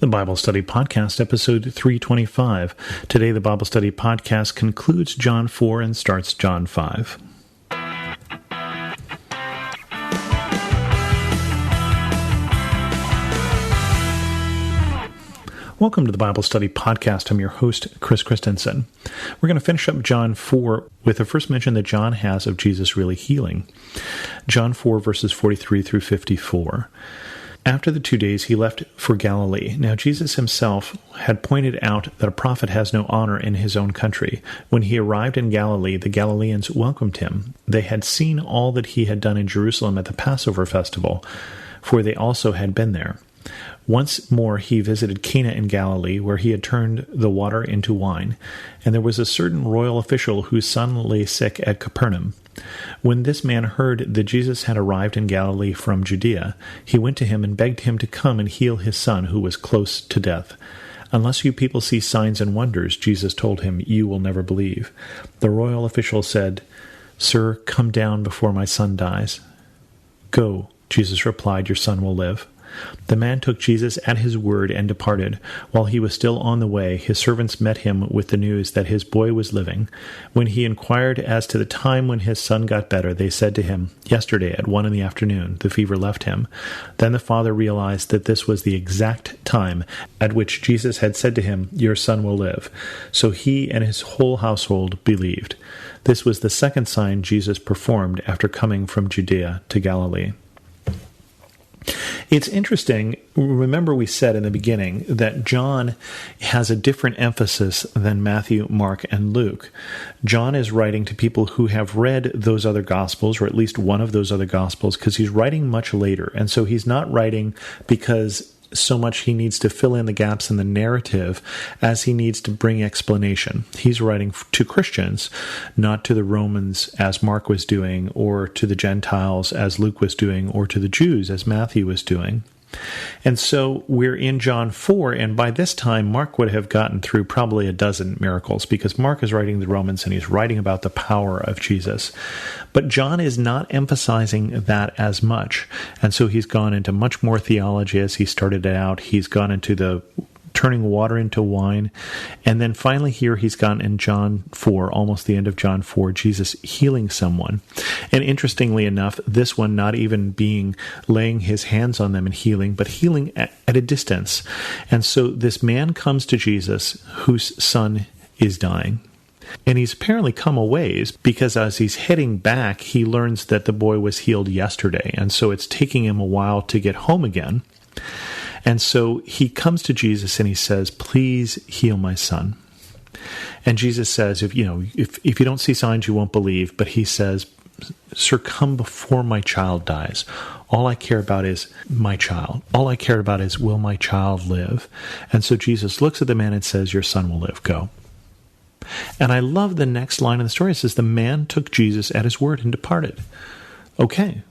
The Bible Study Podcast, episode 325. Today, the Bible Study Podcast concludes John 4 and starts John 5. Welcome to the Bible Study Podcast. I'm your host, Chris Christensen. We're going to finish up John 4 with the first mention that John has of Jesus really healing. John 4, verses 43 through 54. After the 2 days, he left for Galilee. Now Jesus himself had pointed out that a prophet has no honor in his own country. When he arrived in Galilee, the Galileans welcomed him. They had seen all that he had done in Jerusalem at the Passover festival, for they also had been there. Once more he visited Cana in Galilee, where he had turned the water into wine. And there was a certain royal official whose son lay sick at Capernaum. When this man heard that Jesus had arrived in Galilee from Judea, he went to him and begged him to come and heal his son, who was close to death. Unless you people see signs and wonders, Jesus told him, you will never believe. The royal official said, Sir, come down before my son dies. Go, Jesus replied, your son will live. The man took Jesus at his word and departed. While he was still on the way, his servants met him with the news that his boy was living. When he inquired as to the time when his son got better, they said to him, Yesterday at 1 p.m, the fever left him. Then the father realized that this was the exact time at which Jesus had said to him, Your son will live. So he and his whole household believed. This was the second sign Jesus performed after coming from Judea to Galilee. It's interesting, remember we said in the beginning that John has a different emphasis than Matthew, Mark, and Luke. John is writing to people who have read those other Gospels, or at least one of those other Gospels, because he's writing much later. And so he's not writing because so much he needs to fill in the gaps in the narrative as he needs to bring explanation. He's writing to Christians, not to the Romans as Mark was doing, or to the Gentiles as Luke was doing, or to the Jews as Matthew was doing. And so we're in John 4, and by this time Mark would have gotten through probably a dozen miracles, because Mark is writing the Romans and he's writing about the power of Jesus. But John is not emphasizing that as much, and so he's gone into much more theology as he started out. He's gone into the turning water into wine. And then finally here he's gotten in John 4, almost the end of John 4, Jesus healing someone. And interestingly enough, this one not even being laying his hands on them and healing, but healing at a distance. And so this man comes to Jesus whose son is dying. And he's apparently come a ways, because as he's heading back, he learns that the boy was healed yesterday. And so it's taking him a while to get home again. And so he comes to Jesus and he says, please heal my son. And Jesus says, if you don't see signs, you won't believe. But he says, Sir, come before my child dies. All I care about is my child. All I care about is, will my child live? And so Jesus looks at the man and says, your son will live. Go. And I love the next line in the story. It says, the man took Jesus at his word and departed. Okay.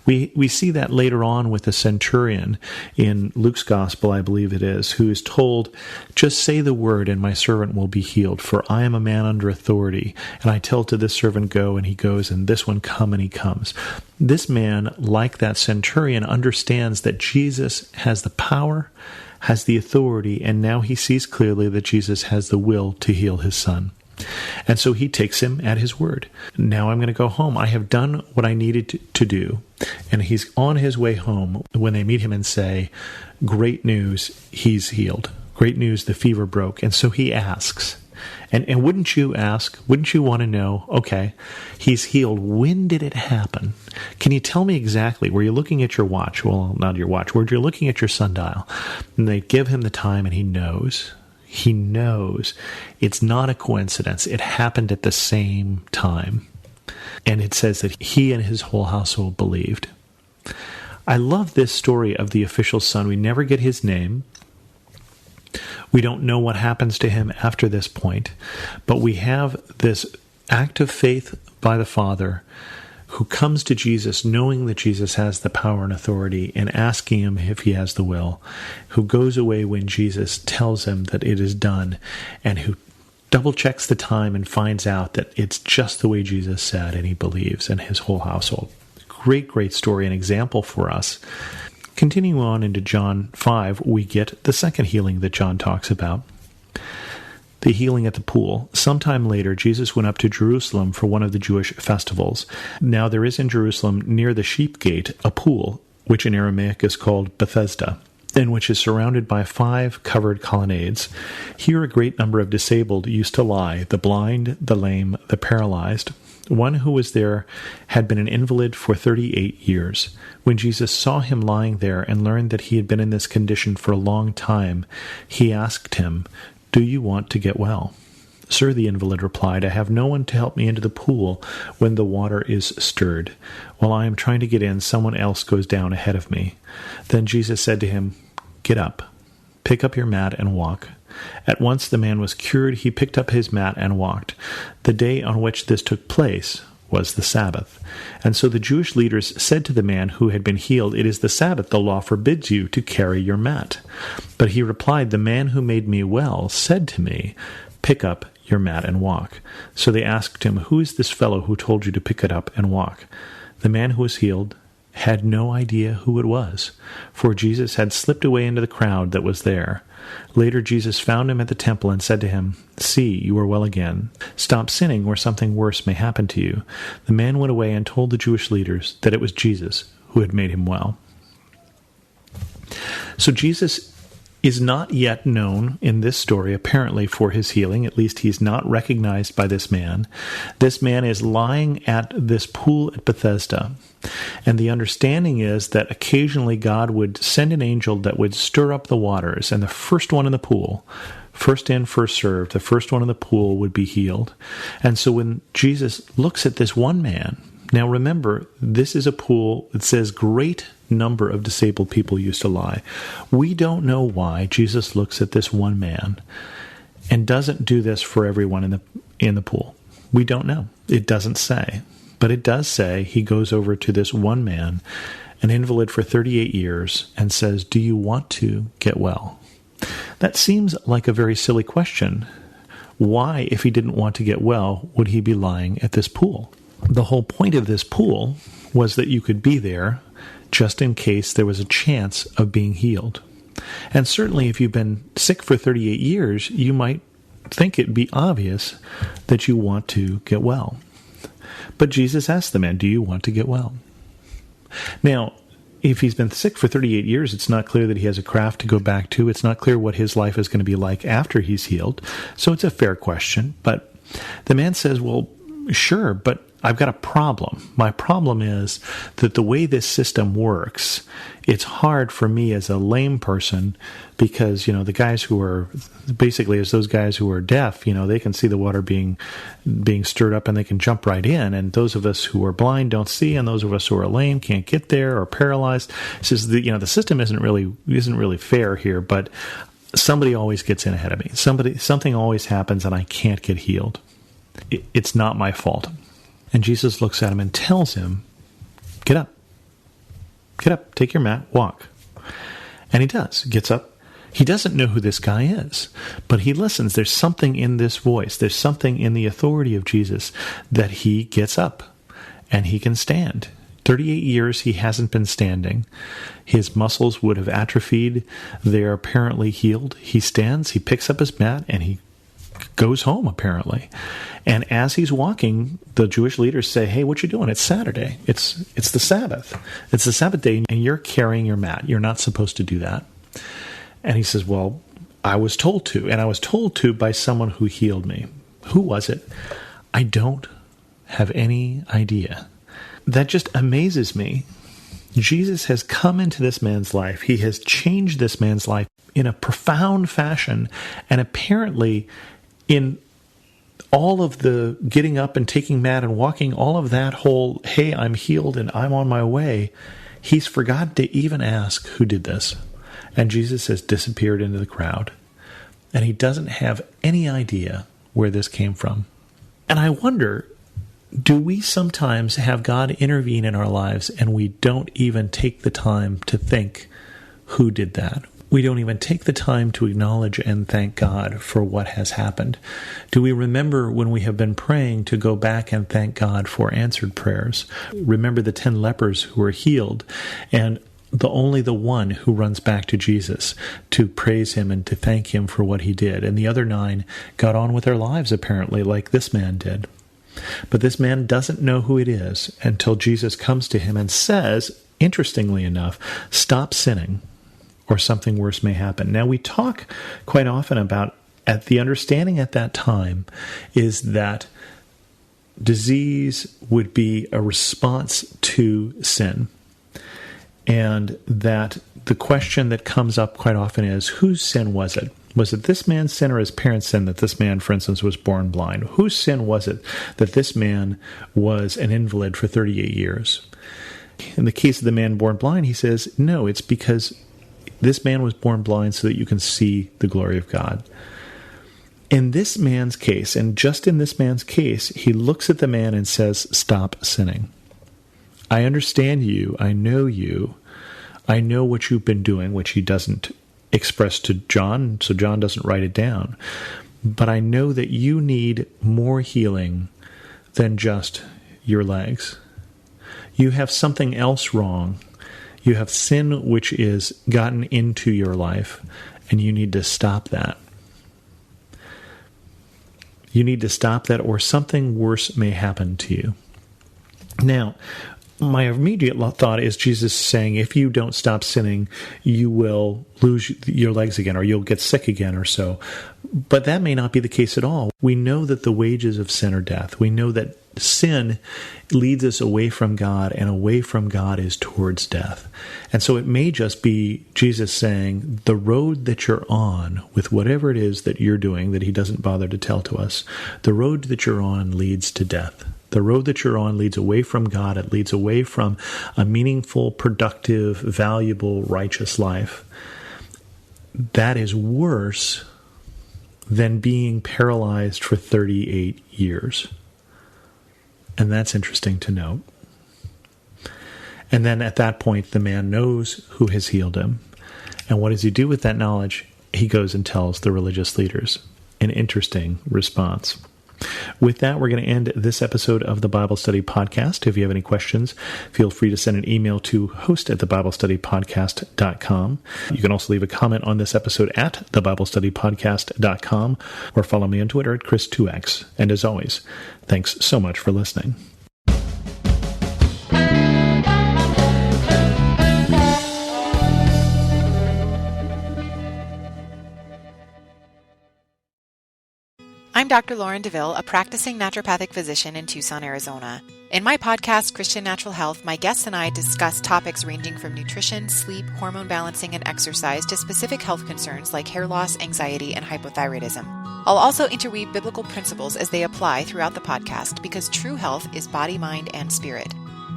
We see that later on with the centurion in Luke's gospel, I believe it is, who is told, just say the word and my servant will be healed, for I am a man under authority, and I tell to this servant go, and he goes, and this one come, and he comes. This man, like that centurion, understands that Jesus has the power, has the authority, and now he sees clearly that Jesus has the will to heal his son. And so he takes him at his word. Now I'm going to go home. I have done what I needed to do. And he's on his way home when they meet him and say, great news, he's healed. Great news, the fever broke. And so he asks, and wouldn't you ask, wouldn't you want to know, okay, he's healed. When did it happen? Can you tell me exactly? Were you looking at your watch? Well, not your watch. Were you looking at your sundial? And they give him the time and he knows. He knows. It's not a coincidence. It happened at the same time. And it says that he and his whole household believed. I love this story of the official son. We never get his name. We don't know what happens to him after this point. But we have this act of faith by the Father, who comes to Jesus knowing that Jesus has the power and authority and asking him if he has the will, who goes away when Jesus tells him that it is done, and who double checks the time and finds out that it's just the way Jesus said, and he believes, and his whole household. Great, great story, an example for us. Continuing on into John 5, we get the second healing that John talks about. The healing at the pool. Sometime later, Jesus went up to Jerusalem for one of the Jewish festivals. Now there is in Jerusalem, near the sheep gate, a pool, which in Aramaic is called Bethesda, and which is surrounded by 5 covered colonnades. Here a great number of disabled used to lie, the blind, the lame, the paralyzed. One who was there had been an invalid for 38 years. When Jesus saw him lying there and learned that he had been in this condition for a long time, he asked him, "Do you want to get well?" "Sir," the invalid replied, "I have no one to help me into the pool when the water is stirred. While I am trying to get in, someone else goes down ahead of me." Then Jesus said to him, "Get up, pick up your mat and walk." At once the man was cured. He picked up his mat and walked. The day on which this took place was the Sabbath. And so the Jewish leaders said to the man who had been healed, "It is the Sabbath. The law forbids you to carry your mat." But he replied, "The man who made me well said to me, 'Pick up your mat and walk.'" So they asked him, "Who is this fellow who told you to pick it up and walk?" The man who was healed had no idea who it was, for Jesus had slipped away into the crowd that was there. Later Jesus found him at the temple and said to him, "See, you are well again. Stop sinning, or something worse may happen to you." The man went away and told the Jewish leaders that it was Jesus who had made him well. So Jesus is not yet known in this story, apparently, for his healing. At least he's not recognized by this man. This man is lying at this pool at Bethesda. And the understanding is that occasionally God would send an angel that would stir up the waters, and the first one in the pool, first in, first served, the first one in the pool would be healed. And so when Jesus looks at this one man, now remember, this is a pool that says great number of disabled people used to lie. We don't know why Jesus looks at this one man and doesn't do this for everyone in the pool. We don't know. It doesn't say. But it does say he goes over to this one man, an invalid for 38 years, and says, "Do you want to get well?" That seems like a very silly question. Why, if he didn't want to get well, would he be lying at this pool? The whole point of this pool was that you could be there just in case there was a chance of being healed. And certainly if you've been sick for 38 years, you might think it'd be obvious that you want to get well. But Jesus asked the man, "Do you want to get well?" Now, if he's been sick for 38 years, it's not clear that he has a craft to go back to. It's not clear what his life is going to be like after he's healed. So it's a fair question. But the man says, "Well, sure, but I've got a problem. My problem is that the way this system works, it's hard for me as a lame person because, the guys who are, basically as those guys who are deaf, they can see the water being stirred up and they can jump right in. And those of us who are blind don't see, and those of us who are lame can't get there or paralyzed." It says the system isn't really fair here, but somebody always gets in ahead of me. Something always happens and I can't get healed. It's not my fault. And Jesus looks at him and tells him, "Get up. Get up, take your mat, walk." And he does, gets up. He doesn't know who this guy is, but he listens. There's something in this voice. There's something in the authority of Jesus that he gets up and he can stand. 38 years he hasn't been standing. His muscles would have atrophied. They're apparently healed. He stands, he picks up his mat, and he goes home, apparently. And as he's walking, the Jewish leaders say, "Hey, what you doing? It's Saturday. It's the Sabbath. It's the Sabbath day, and you're carrying your mat. You're not supposed to do that." And he says, "Well, I was told to, and I was told to by someone who healed me." Who was it? I don't have any idea. That just amazes me. Jesus has come into this man's life. He has changed this man's life in a profound fashion, and apparently in all of the getting up and taking mat and walking, all of that whole, "Hey, I'm healed and I'm on my way," he's forgotten to even ask who did this. And Jesus has disappeared into the crowd. And he doesn't have any idea where this came from. And I wonder, do we sometimes have God intervene in our lives and we don't even take the time to think who did that? We don't even take the time to acknowledge and thank God for what has happened. Do we remember when we have been praying to go back and thank God for answered prayers? Remember the 10 lepers who were healed, and only the one who runs back to Jesus to praise him and to thank him for what he did. And the other 9 got on with their lives, apparently, like this man did. But this man doesn't know who it is until Jesus comes to him and says, interestingly enough, stop sinning, or something worse may happen. Now, we talk quite often about, at the understanding at that time, is that disease would be a response to sin. And that the question that comes up quite often is, whose sin was it? Was it this man's sin or his parents' sin that this man, for instance, was born blind? Whose sin was it that this man was an invalid for 38 years? In the case of the man born blind, he says, no, it's because this man was born blind so that you can see the glory of God. In this man's case, and just in this man's case, he looks at the man and says, stop sinning. I understand you. I know you. I know what you've been doing, which he doesn't express to John, so John doesn't write it down. But I know that you need more healing than just your legs. You have something else wrong. You have sin which is gotten into your life, and you need to stop that. You need to stop that, or something worse may happen to you. Now, my immediate thought is Jesus saying, if you don't stop sinning, you will lose your legs again, or you'll get sick again, or so. But that may not be the case at all. We know that the wages of sin are death. We know that sin leads us away from God, and away from God is towards death. And so it may just be Jesus saying, the road that you're on with whatever it is that you're doing that he doesn't bother to tell to us, the road that you're on leads to death. The road that you're on leads away from God. It leads away from a meaningful, productive, valuable, righteous life. That is worse than being paralyzed for 38 years. And that's interesting to note. And then at that point, the man knows who has healed him. And what does he do with that knowledge? He goes and tells the religious leaders. An interesting response. With that, we're going to end this episode of the Bible Study Podcast. If you have any questions, feel free to send an email to host@thebiblestudypodcast.com. You can also leave a comment on this episode at thebiblestudypodcast.com, or follow me on Twitter at Chris2X. And as always, thanks so much for listening. I'm Dr. Lauren DeVille, a practicing naturopathic physician in Tucson, Arizona. In my podcast, Christian Natural Health, my guests and I discuss topics ranging from nutrition, sleep, hormone balancing, and exercise to specific health concerns like hair loss, anxiety, and hypothyroidism. I'll also interweave biblical principles as they apply throughout the podcast, because true health is body, mind, and spirit.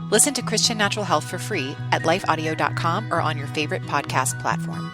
Listen to Christian Natural Health for free at lifeaudio.com or on your favorite podcast platform.